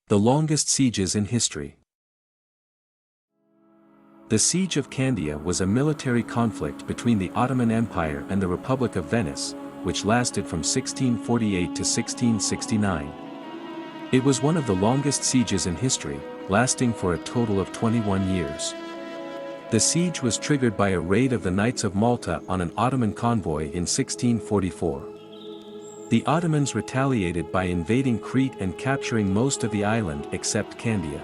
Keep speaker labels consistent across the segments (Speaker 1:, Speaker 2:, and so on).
Speaker 1: The longest sieges in history. The Siege of Candia was a military conflict between the Ottoman Empire and the Republic of Venice, which lasted from 1648 to 1669. It was one of the longest sieges in history, lasting for a total of 21 years. The siege was triggered by a raid of the Knights of Malta on an Ottoman convoy in 1644. The Ottomans retaliated by invading Crete and capturing most of the island except Candia.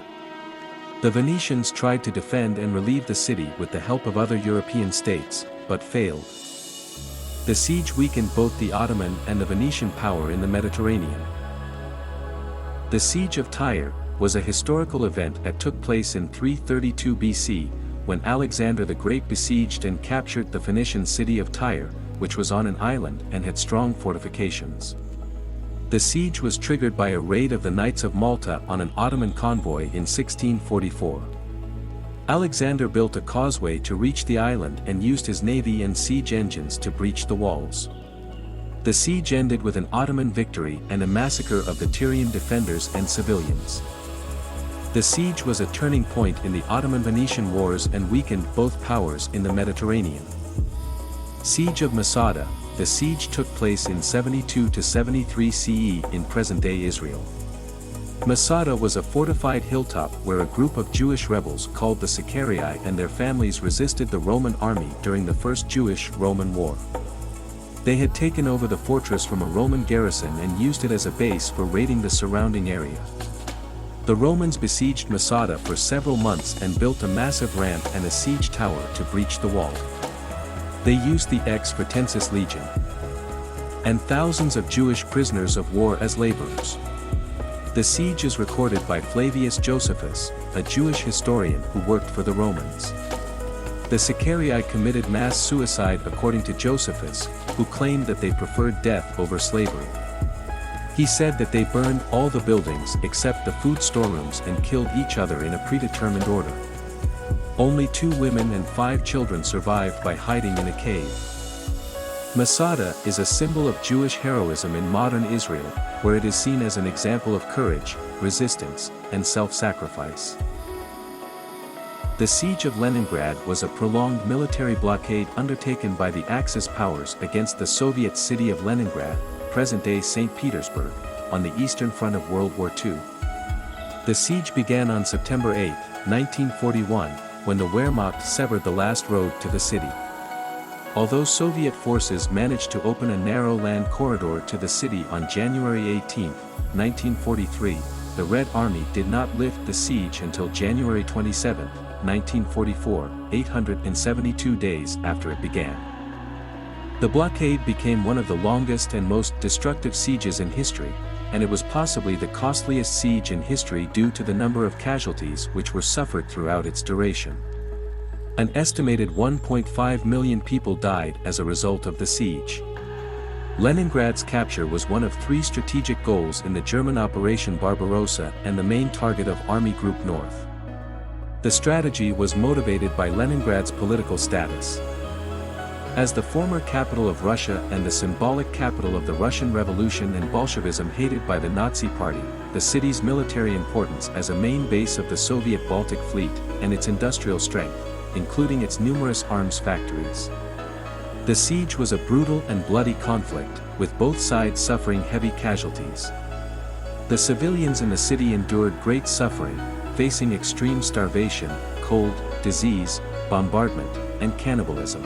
Speaker 1: The Venetians tried to defend and relieve the city with the help of other European states, but failed. The siege weakened both the Ottoman and the Venetian power in the Mediterranean. The Siege of Tyre was a historical event that took place in 332 BC, when Alexander the Great besieged and captured the Phoenician city of Tyre, which was on an island and had strong fortifications. The siege was triggered by a raid of the Knights of Malta on an Ottoman convoy in 1644. Alexander built a causeway to reach the island and used his navy and siege engines to breach the walls. The siege ended with an Ottoman victory and a massacre of the Tyrian defenders and civilians. The siege was a turning point in the Ottoman-Venetian wars and weakened both powers in the Mediterranean. Siege of Masada. The siege took place in 72 to 73 CE in present-day Israel. Masada was a fortified hilltop where a group of Jewish rebels called the Sicarii and their families resisted the Roman army during the First Jewish-Roman War. They had taken over the fortress from a Roman garrison and used it as a base for raiding the surrounding area. The Romans besieged Masada for several months and built a massive ramp and a siege tower to breach the wall. They used the Ex Fretensis Legion and thousands of Jewish prisoners of war as laborers. The siege is recorded by Flavius Josephus, a Jewish historian who worked for the Romans. The Sicarii committed mass suicide according to Josephus, who claimed that they preferred death over slavery. He said that they burned all the buildings except the food storerooms and killed each other in a predetermined order. Only 2 women and 5 children survived by hiding in a cave. Masada is a symbol of Jewish heroism in modern Israel, where it is seen as an example of courage, resistance, and self-sacrifice. The Siege of Leningrad was a prolonged military blockade undertaken by the Axis powers against the Soviet city of Leningrad, present-day St. Petersburg, on the eastern front of World War II. The siege began on September 8, 1941, when the Wehrmacht severed the last road to the city. Although Soviet forces managed to open a narrow land corridor to the city on January 18, 1943, the Red Army did not lift the siege until January 27, 1944, 872 days after it began. The blockade became one of the longest and most destructive sieges in history, and it was possibly the costliest siege in history due to the number of casualties which were suffered throughout its duration. An estimated 1.5 million people died as a result of the siege. Leningrad's capture was one of 3 strategic goals in the German Operation Barbarossa and the main target of Army Group North. The strategy was motivated by Leningrad's political status. As the former capital of Russia and the symbolic capital of the Russian Revolution and Bolshevism hated by the Nazi Party, the city's military importance as a main base of the Soviet Baltic Fleet, and its industrial strength, including its numerous arms factories. The siege was a brutal and bloody conflict, with both sides suffering heavy casualties. The civilians in the city endured great suffering, facing extreme starvation, cold, disease, bombardment, and cannibalism.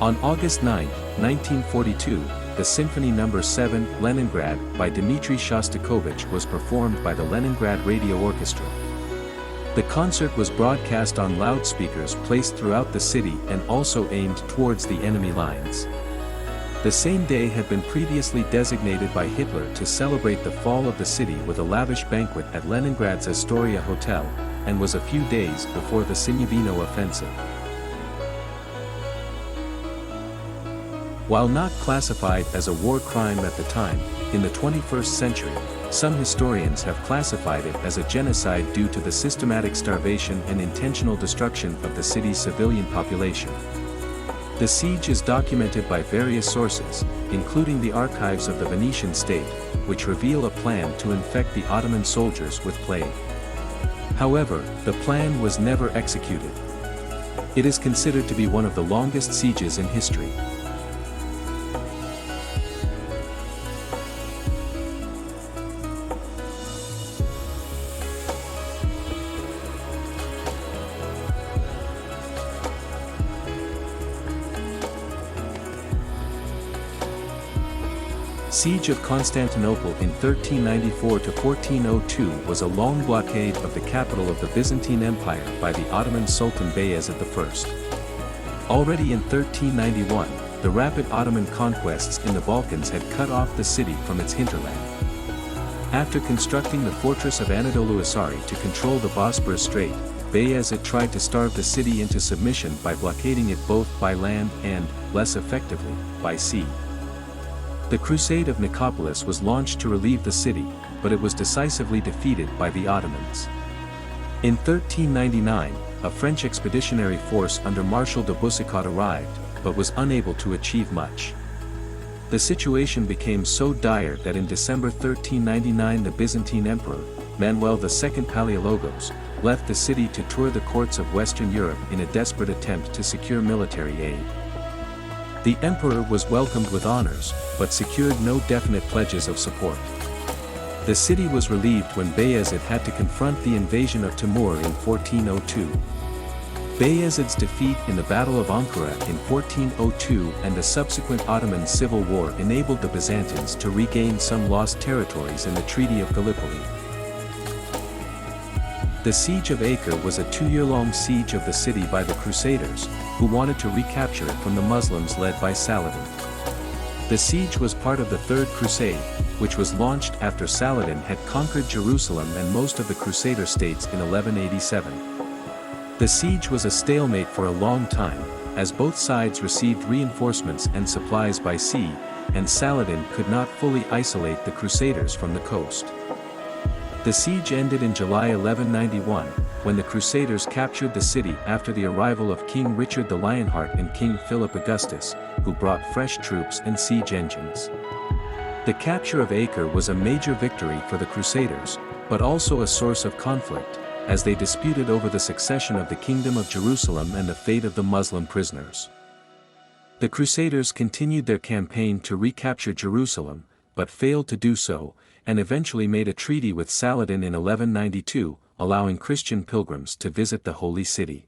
Speaker 1: On August 9, 1942, the Symphony No. 7, Leningrad, by Dmitri Shostakovich was performed by the Leningrad Radio Orchestra. The concert was broadcast on loudspeakers placed throughout the city and also aimed towards the enemy lines. The same day had been previously designated by Hitler to celebrate the fall of the city with a lavish banquet at Leningrad's Astoria Hotel, and was a few days before the Sinyavino offensive. While not classified as a war crime at the time, in the 21st century, some historians have classified it as a genocide due to the systematic starvation and intentional destruction of the city's civilian population. The siege is documented by various sources, including the archives of the Venetian state, which reveal a plan to infect the Ottoman soldiers with plague. However, the plan was never executed. It is considered to be one of the longest sieges in history. Siege of Constantinople in 1394 to 1402 was a long blockade of the capital of the Byzantine Empire by the Ottoman Sultan Bayezid I. Already in 1391, the rapid Ottoman conquests in the Balkans had cut off the city from its hinterland. After constructing the fortress of Anadolu Hisari to control the Bosporus Strait, Bayezid tried to starve the city into submission by blockading it both by land and, less effectively, by sea. The Crusade of Nicopolis was launched to relieve the city, but it was decisively defeated by the Ottomans. In 1399, a French expeditionary force under Marshal de Boucicaut arrived, but was unable to achieve much. The situation became so dire that in December 1399 the Byzantine Emperor, Manuel II Palaiologos, left the city to tour the courts of Western Europe in a desperate attempt to secure military aid. The emperor was welcomed with honors, but secured no definite pledges of support. The city was relieved when Bayezid had to confront the invasion of Timur in 1402. Bayezid's defeat in the Battle of Ankara in 1402 and the subsequent Ottoman civil war enabled the Byzantines to regain some lost territories in the Treaty of Gallipoli. The Siege of Acre was a 2-year-long siege of the city by the Crusaders, who wanted to recapture it from the Muslims led by Saladin. The siege was part of the Third Crusade, which was launched after Saladin had conquered Jerusalem and most of the Crusader states in 1187. The siege was a stalemate for a long time, as both sides received reinforcements and supplies by sea, and Saladin could not fully isolate the Crusaders from the coast. The siege ended in July 1191, when the Crusaders captured the city after the arrival of King Richard the Lionheart and King Philip Augustus, who brought fresh troops and siege engines. The capture of Acre was a major victory for the Crusaders, but also a source of conflict, as they disputed over the succession of the Kingdom of Jerusalem and the fate of the Muslim prisoners. The Crusaders continued their campaign to recapture Jerusalem, but failed to do so, and eventually made a treaty with Saladin in 1192, allowing Christian pilgrims to visit the Holy City.